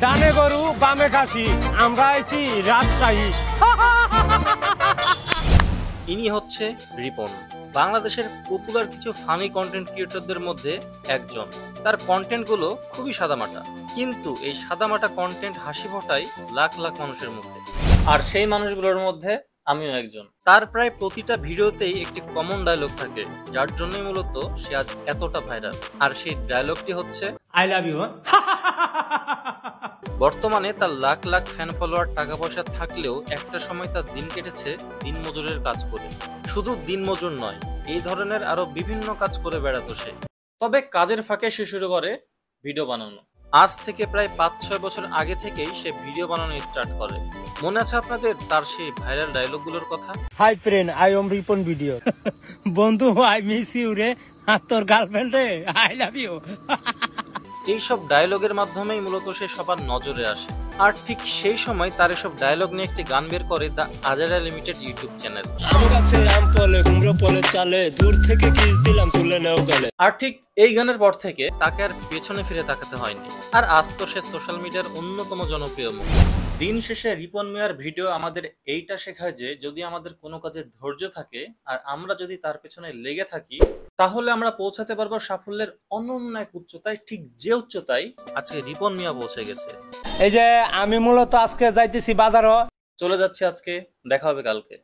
ডানে গরু বামে খাসি, আমরা আইছি রাজশাহী। ইনি হচ্ছে রিপন, বাংলাদেশের পপুলার কিছু ফানি কন্টেন্ট ক্রিয়েটরদের মধ্যে একজন। তার কন্টেন্টগুলো খুবই সাদামাটা, কিন্তু এই সাদামাটা কন্টেন্ট হাসি ফোটায় লাখ লাখ মানুষের মুখে। আর সেই মানুষগুলোর মধ্যে আমিও একজন। তার প্রায় প্রতিটা ভিডিওতেই একটি কমন ডায়লগ থাকে, যার জন্যই মূলত সে আজ এতটা ভাইরাল। আর সেই ডায়লগটি হচ্ছে আই লাভ ইউ। বর্তমানে তার লাখ লাখ ফ্যান ফলোয়ার, টাকা পয়সা থাকলেও একটা সময় তার দিন কেটেছে দিনমজুরের কাজ করে। শুধু দিনমজুর নয়, এই ধরনের আরো বিভিন্ন কাজ করে বেড়াতো সে। তবে কাজের ফাঁকে সে শুরু করে ভিডিও বানানো। আজ থেকে প্রায় 5-6 বছর আগে থেকেই সে ভিডিও বানানো স্টার্ট করে। মনে আছে আপনাদের তার সেই ভাইরাল ডায়লগগুলোর কথা? Hi friend, I am Ripon video. বন্ধু, আই মিস ইউ রে। আর তোর গার্লফ্রেন্ড রে, আই লাভ ইউ। এইসব ডায়লগের মাধ্যমেই মূলত সে সবার নজরে আসে। আর ঠিক সেই সময় তার এসব ডায়লগ নিয়ে একটি গান বের করে দ্য আজারা লিমিটেড ইউটিউব চ্যানেল। আর ঠিক এই গানের পর থেকে তাকে আর পেছনে ফিরে তাকাতে হয়নি। আর আজ তো সে সোশ্যাল মিডিয়ার অন্যতম জনপ্রিয় মুখ। দিন শেষে রিপন মিয়ার ভিডিও আমাদের এইটা শেখায় যে, যদি আমাদের কোনো কাজে ধৈর্য থাকে আর আমরা যদি তার পেছনে লেগে থাকি, তাহলে আমরা পৌঁছাতে পারবো সাফল্যের অনন্য এক উচ্চতায়। ঠিক যে উচ্চতায় আজকে রিপন মিয়া পৌঁছে গেছে। এই যে আমি মূলত আজকে যাইতেছি বাজারও। চলে যাচ্ছি আজকে, দেখা হবে কালকে।